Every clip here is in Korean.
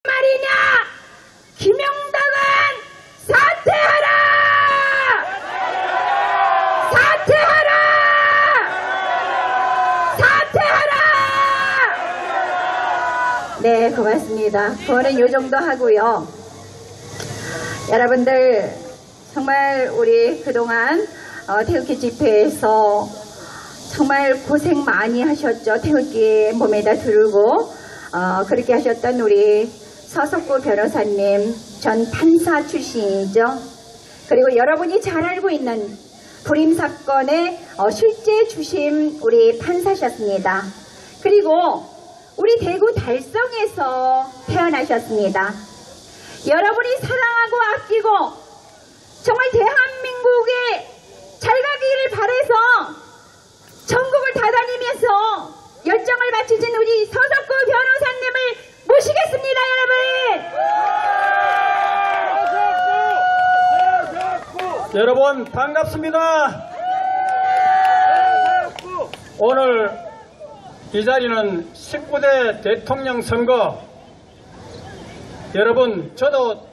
말이냐? 김영덕은 사퇴하라! 사퇴하라! 사퇴하라! 네, 고맙습니다. 그거는 요 정도 하고요. 여러분들 정말 우리 그동안 태극기 집회에서 정말 고생 많이 하셨죠. 태극기 몸에다 들고 그렇게 하셨던 우리 서석구 변호사님, 전 판사 출신이죠. 그리고 여러분이 잘 알고 있는 불임 사건의 실제 주심 우리 판사셨습니다. 그리고 우리 대구 달성에서 태어나셨습니다. 여러분이 사랑하고 아끼고 정말 대한민국에 잘 가기를 바라서 전국을 다다니면서 열정을 바치신 우리 서석구 변호사님을 모시겠습니다, 여러분. 여러분 반갑습니다. 오늘 이 자리는 19대 대통령 선거, 여러분 저도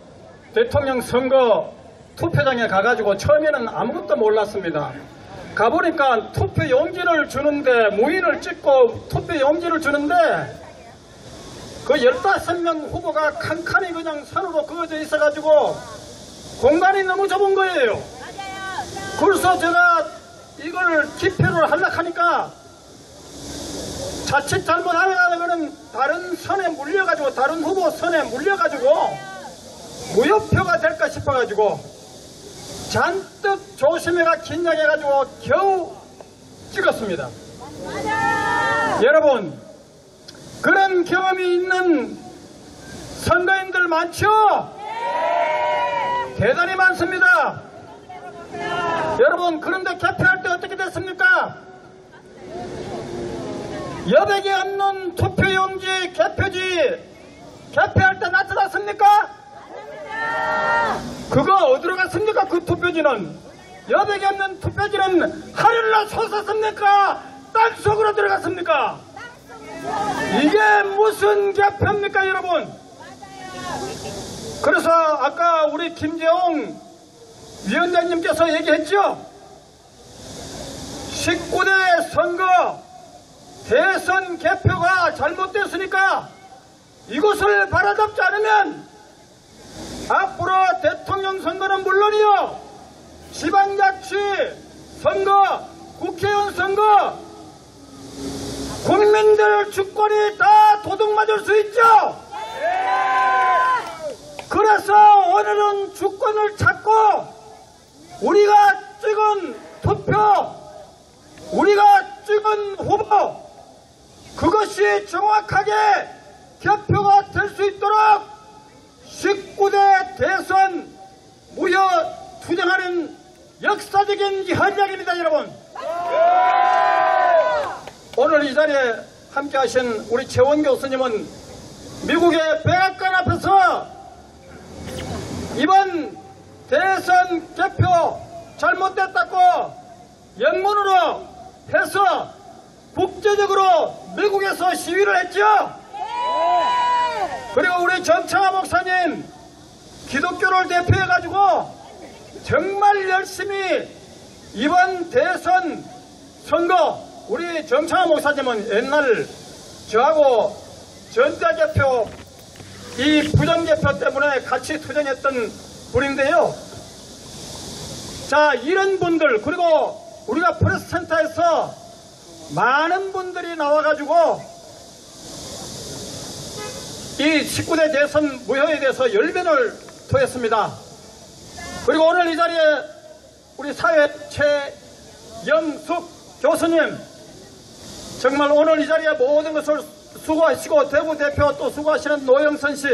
대통령 선거 투표장에 가가지고 처음에는 아무것도 몰랐습니다. 가보니까 투표 용지를 주는데, 무인을 찍고 투표 용지를 주는데 그 15명 후보가 칸칸이 그냥 선으로 그어져 있어가지고 공간이 너무 좁은 거예요. 그래서 제가 이걸 기표를 하려고 하니까 자칫 잘못하면 다른 선에 물려가지고, 다른 후보 선에 물려가지고 무효표가 될까 싶어가지고 잔뜩 조심해가 긴장해가지고 겨우 찍었습니다. 여러분, 그런 경험이 있는 선거인들 많죠? 대단히 많습니다. 여러분, 그런데 개표할 때 어떻게 됐습니까? 여백이 없는 투표용지, 개표지 개표할 때 나타났습니까? 그거 어디로 갔습니까? 그 투표지는 여백이 없는 투표지는 하늘로 솟았습니까? 땅속으로 들어갔습니까? 이게 무슨 개표입니까, 여러분? 그래서 아까 우리 김재홍 위원장님께서 얘기했죠. 19대 선거 대선 개표가 잘못됐으니까 이것을 바로잡지 않으면 앞으로 대통령 선거는 물론이요, 지방자치 선거, 국회의원 선거, 국민들 주권이 다 도둑맞을 수 있죠. 그래서 오늘은 주권을 찾고 우리가 찍은 투표, 우리가 찍은 후보, 그것이 정확하게 개표가 될 수 있도록 19대 대선 무효 투쟁하는 역사적인 현장입니다, 여러분. 오늘 이 자리에 함께 하신 우리 최원 교수님은 미국의 백악관 앞에서 이번 대선 개표 잘못됐다고 영문으로 해서 국제적으로 미국에서 시위를 했죠. 그리고 우리 정창화 목사님, 기독교를 대표해가지고 정말 열심히 이번 대선 선거, 우리 정창화 목사님은 옛날 저하고 전자개표, 이 부정개표 때문에 같이 투쟁했던 분인데요. 자, 이런 분들, 그리고 우리가 프레스센터에서 많은 분들이 나와가지고 이 19대 대선 무효에 대해서 열변을 토했습니다. 그리고 오늘 이 자리에 우리 사회 최영숙 교수님, 정말 오늘 이 자리에 모든 것을 수고하시고, 대구 대표 또 수고하시는 노영선 씨,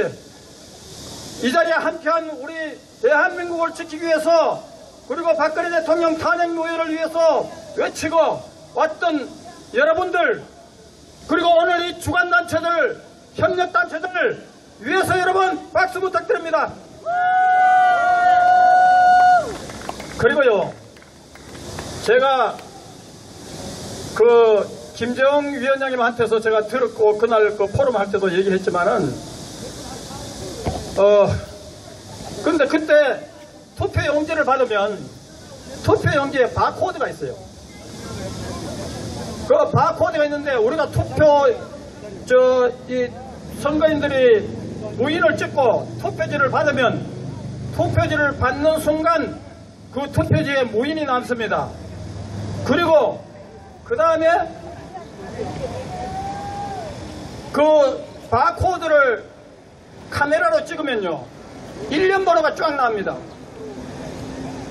이 자리에 함께한 우리 대한민국을 지키기 위해서, 그리고 박근혜 대통령 탄핵 노예를 위해서 외치고 왔던 여러분들, 그리고 오늘 이 주관단체들, 협력단체들 위해서 여러분 박수 부탁드립니다. 그리고요, 제가 그 김재홍 위원장님한테서 제가 들었고 그날 그 포럼 할 때도 얘기했지만은 근데 그때 투표용지를 받으면 투표용지에 바코드가 있어요. 그 바코드가 있는데 우리가 이 선거인들이 무인을 찍고 투표지를 받으면 투표지를 받는 순간 그 투표지에 무인이 남습니다. 그리고 그 다음에 그 바코드를 카메라로 찍으면요 1년 번호가 쫙 나옵니다.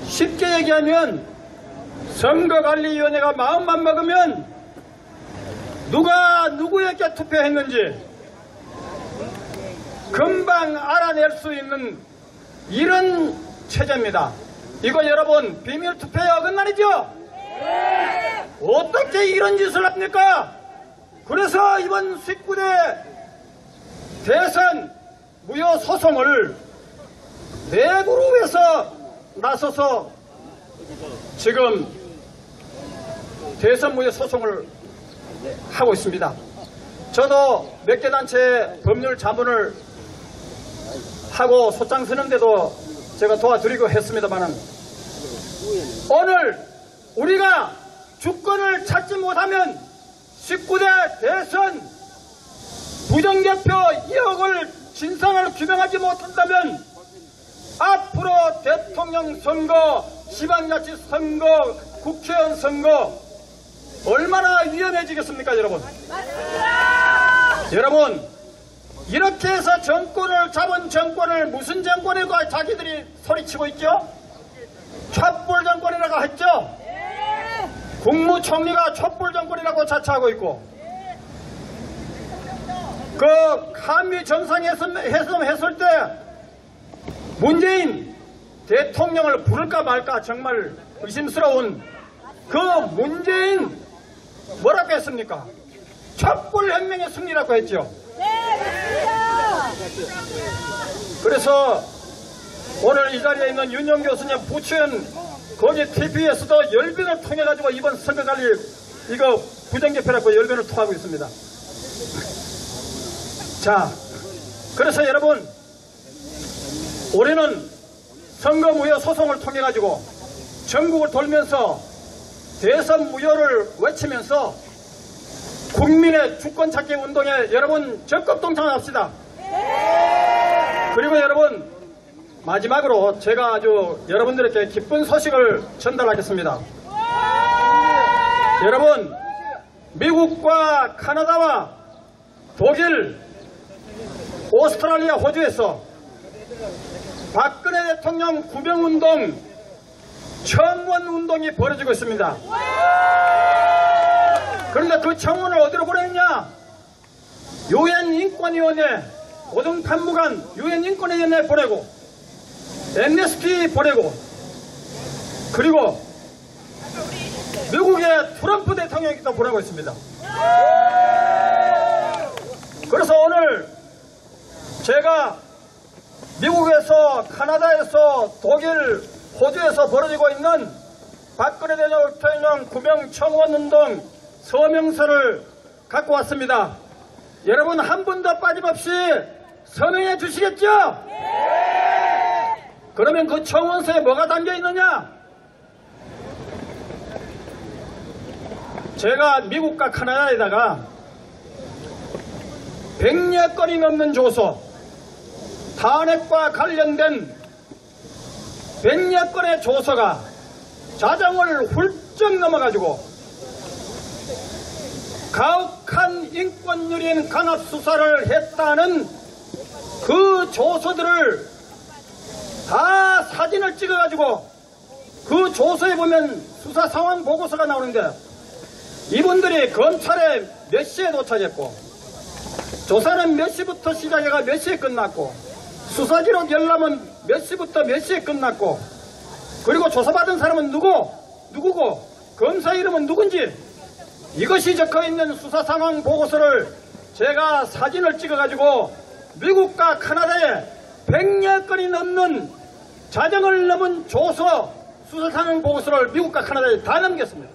쉽게 얘기하면 선거관리위원회가 마음만 먹으면 누가 누구에게 투표했는지 금방 알아낼 수 있는 이런 체제입니다. 이거 여러분 비밀 투표에 어긋나죠? 네. 어떻게 이런 짓을 합니까? 그래서 이번 19대 대선 무효 소송을 네 그룹에서 나서서 지금 대선 무효 소송을 하고 있습니다. 저도 몇 개 단체 법률 자문을 하고 소장 쓰는데도 제가 도와드리고 했습니다만은 오늘 우리가 주권을 찾지 못하면 19대 대선 부정개표 2억을 진상을 규명하지 못한다면 앞으로 대통령 선거, 지방자치 선거, 국회의원 선거 얼마나 위험해지겠습니까, 여러분? 맞습니다. 여러분, 이렇게 해서 정권을 잡은 정권을 무슨 정권이고 자기들이 소리치고 있죠? 촛불 정권이라고 했죠? 네. 국무총리가 촛불 정권이라고 자처하고 있고 그 한미 정상회담 했을 때 문재인 대통령을 부를까 말까 정말 의심스러운 그 문재인 뭐라고 했습니까? 촛불혁명의 승리라고 했죠. 네, 맞습니다. 그래서 오늘 이 자리에 있는 윤영 교수님 부추연 거기 TV에서도 열변을 통해 가지고 이번 선거관리 이거 부정개표라고 열변을 토하고 있습니다. 자, 그래서 여러분 올해는 선거 무효 소송을 통해 가지고 전국을 돌면서 대선 무효를 외치면서 국민의 주권 찾기 운동에 여러분 적극 동참합시다. 그리고 여러분 마지막으로 제가 아주 여러분들에게 기쁜 소식을 전달하겠습니다. 여러분 미국과 카나다와 독일, 오스트랄리아, 호주에서 박근혜 대통령 구명운동, 청원운동이 벌어지고 있습니다. 그런데 그 청원을 어디로 보냈냐? 유엔 인권위원회, 고등판무관 유엔 인권위원회 보내고 MSP 보내고 그리고 미국의 트럼프 대통령에게도 보내고 있습니다. 그래서 오늘 제가 미국에서 카나다에서 독일, 호주에서 벌어지고 있는 박근혜 대통령 구명 청원운동 서명서를 갖고 왔습니다. 여러분 한 분도 빠짐없이 서명해 주시겠죠? 네! 그러면 그 청원서에 뭐가 담겨 있느냐? 제가 미국과 카나다에다가 100여 건이 넘는 조서, 탄핵과 관련된 100여 건의 조서가 자정을 훌쩍 넘어가지고 가혹한 인권유린 강압수사를 했다는 그 조서들을 다 사진을 찍어가지고 그 조서에 보면 수사 상황 보고서가 나오는데 이분들이 검찰에 몇 시에 도착했고 조사는 몇 시부터 시작해가 몇 시에 끝났고 수사기록 열람은 몇 시부터 몇 시에 끝났고 그리고 조사받은 사람은 누구고 검사 이름은 누군지 이것이 적혀있는 수사 상황 보고서를 제가 사진을 찍어가지고 미국과 카나다에 100여 건이 넘는 자정을 넘은 조서 수사 상황 보고서를 미국과 카나다에 다 넘겼습니다.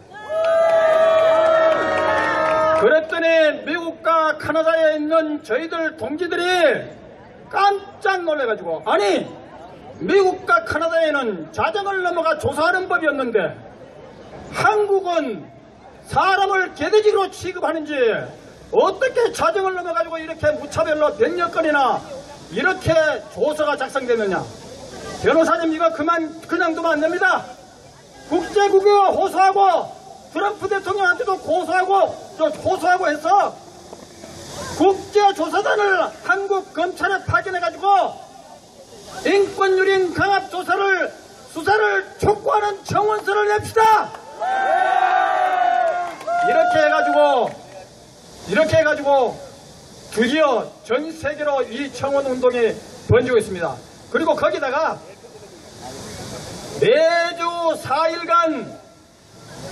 그랬더니 미국과 카나다에 있는 저희들 동지들이 깜짝 놀래가지고, 아니 미국과 카나다에는 자정을 넘어가 조사하는 법이었는데 한국은 사람을 개돼지로 취급하는지 어떻게 자정을 넘어가지고 이렇게 무차별로 100여 건이나 이렇게 조서가 작성되느냐. 변호사님, 이거 그냥 두면 안 됩니다. 국제국에 호소하고 트럼프 대통령한테도 호소하고 해서 국제조사단을 한국 검찰에 파견해가지고 인권유린 수사를 촉구하는 청원서를 냅시다. 이렇게 해가지고 드디어 전 세계로 이 청원 운동이 번지고 있습니다. 그리고 거기다가 매주 4일간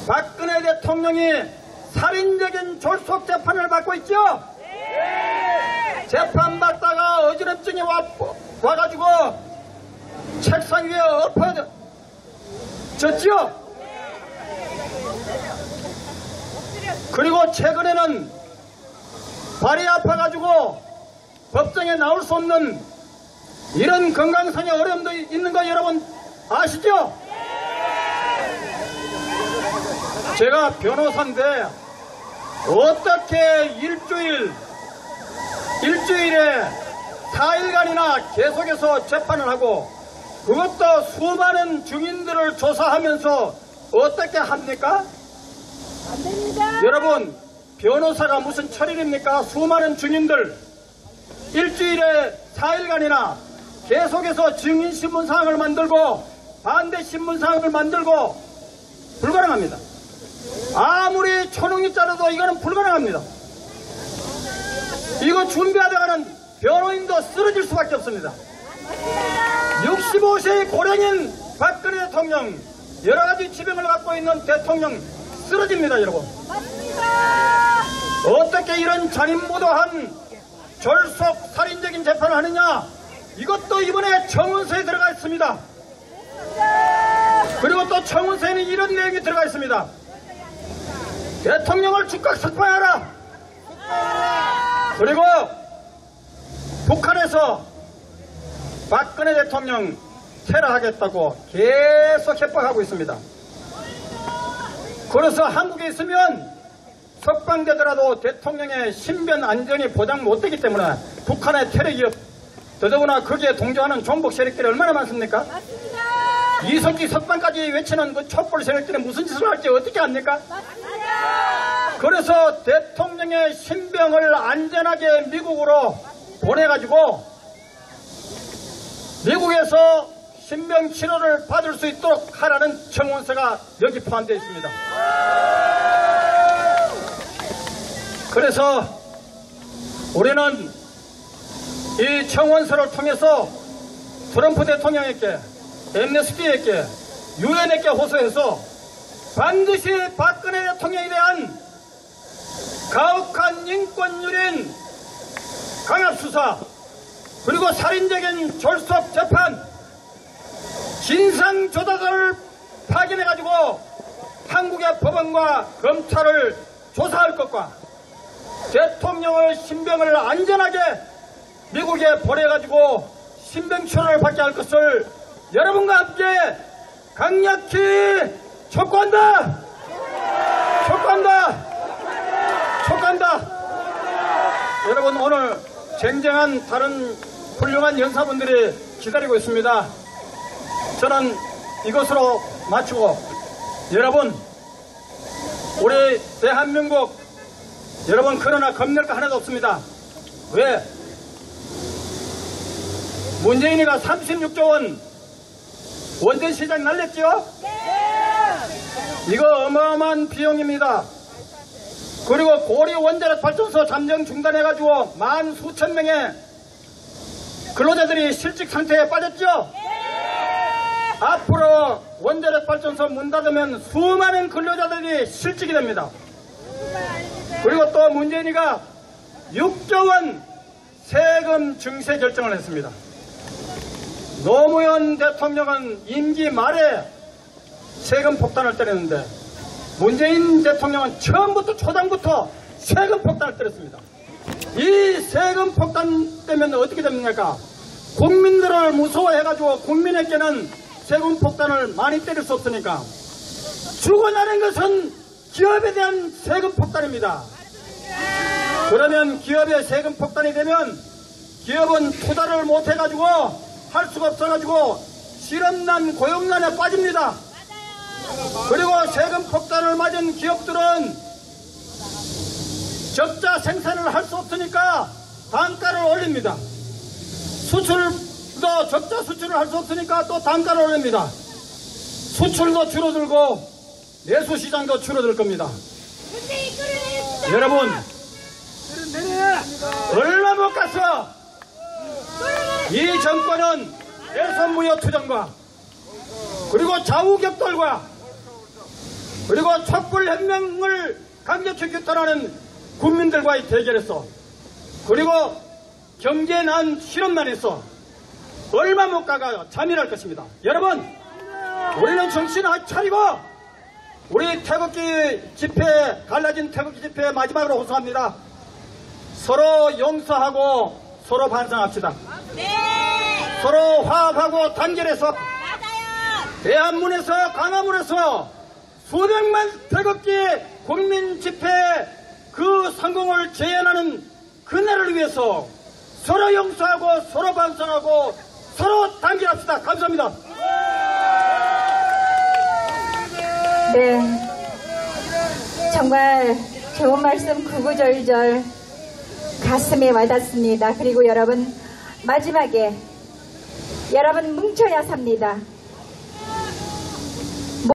박근혜 대통령이 살인적인 졸속 재판을 받고 있죠. 재판 받다가 어지럼증이 와가지고 책상 위에 엎어졌죠. 그리고 최근에는 발이 아파가지고 법정에 나올 수 없는 이런 건강상의 어려움도 있는 거 여러분 아시죠? 제가 변호사인데 어떻게 일주일에 4일간이나 계속해서 재판을 하고 그것도 수많은 증인들을 조사하면서 어떻게 합니까? 안 됩니다. 여러분, 변호사가 무슨 철일입니까? 수많은 증인들 일주일에 4일간이나 계속해서 증인신문사항을 만들고 반대신문사항을 만들고 불가능합니다. 아무리 초능이 짜려도 이거는 불가능합니다. 이거 준비하다가는 변호인도 쓰러질 수밖에 없습니다. 65세의 고령인 박근혜 대통령, 여러가지 지병을 갖고 있는 대통령 쓰러집니다, 여러분. 어떻게 이런 잔인무도한 졸속 살인적인 재판을 하느냐. 이것도 이번에 청원서에 들어가 있습니다. 그리고 또 청원서에는 이런 내용이 들어가 있습니다. 대통령을 즉각 석방하라. 그리고 북한에서 박근혜 대통령 테러하겠다고 계속 협박하고 있습니다. 그래서 한국에 있으면 석방되더라도 대통령의 신변 안전이 보장 못되기 때문에 북한의 테러 기업, 더더구나 거기에 동조하는 종북 세력들이 얼마나 많습니까? 맞습니다. 이석기 석방까지 외치는 그 촛불 세력들이 무슨 짓을 할지 어떻게 압니까? 맞습니다. 그래서 대통령의 신병을 안전하게 미국으로 보내가지고 미국에서 신병 치료를 받을 수 있도록 하라는 청원서가 여기 포함되어 있습니다. 그래서 우리는 이 청원서를 통해서 트럼프 대통령에게, 엠네스티에게, 유엔에게 호소해서 반드시 박근혜 대통령에 대한 가혹한 인권유린 강압수사, 그리고 살인적인 졸속 재판, 진상조사단을 파견해가지고 한국의 법원과 검찰을 조사할 것과 대통령의 신병을 안전하게 미국에 보내가지고 신병 치료를 받게 할 것을 여러분과 함께 강력히 촉구한다! 여러분, 오늘 쟁쟁한 다른 훌륭한 연사분들이 기다리고 있습니다. 저는 이것으로 마치고, 여러분, 우리 대한민국, 여러분, 그러나 겁낼 거 하나도 없습니다. 왜? 문재인이가 36조 원 원전 시장 날렸죠? 이거 어마어마한 비용입니다. 그리고 고리 원자력 발전소 잠정 중단해가지고 만 수천 명의 근로자들이 실직 상태에 빠졌죠? 앞으로 원자력 발전소 문 닫으면 수많은 근로자들이 실직이 됩니다. 그리고 또 문재인이가 6조 원 세금 증세 결정을 했습니다. 노무현 대통령은 임기 말에 세금 폭탄을 때렸는데 문재인 대통령은 처음부터 초장부터 세금 폭탄을 때렸습니다. 이 세금 폭탄 때문에 어떻게 됩니까? 국민들을 무서워해가지고 국민에게는 세금 폭탄을 많이 때릴 수 없으니까 주고자는 것은 기업에 대한 세금 폭탄입니다. 그러면 기업의 세금 폭탄이 되면 기업은 투자를 못해가지고 할 수가 없어가지고 실업난 고용난에 빠집니다. 그리고 세금 폭탄을 맞은 기업들은 적자 생산을 할 수 없으니까 단가를 올립니다. 수출도 적자 수출을 할 수 없으니까 또 단가를 올립니다. 수출도 줄어들고 내수시장도 줄어들 겁니다. 여러분 얼마 못 갔어. 이 정권은 대선무효투쟁과 그리고 좌우격돌과 그리고 촛불혁명을 강력히 규탄하는 국민들과의 대결에서 그리고 경제에 난 실업난에서 얼마 못 가가 자멸할 것입니다. 여러분 우리는 정신을 차리고 우리 태극기 집회 갈라진 태극기 집회 마지막으로 호소합니다. 서로 용서하고 서로 반성합시다. 네. 서로 화합하고 단결해서 맞아요. 대한문에서 광화문에서 수백만 태극기 국민 집회 그 성공을 재현하는 그날을 위해서 서로 용서하고 서로 반성하고 서로 단결합시다. 감사합니다. 네, 정말 좋은 말씀 구구절절 가슴에 와닿습니다. 그리고 여러분 마지막에 여러분 뭉쳐야 삽니다.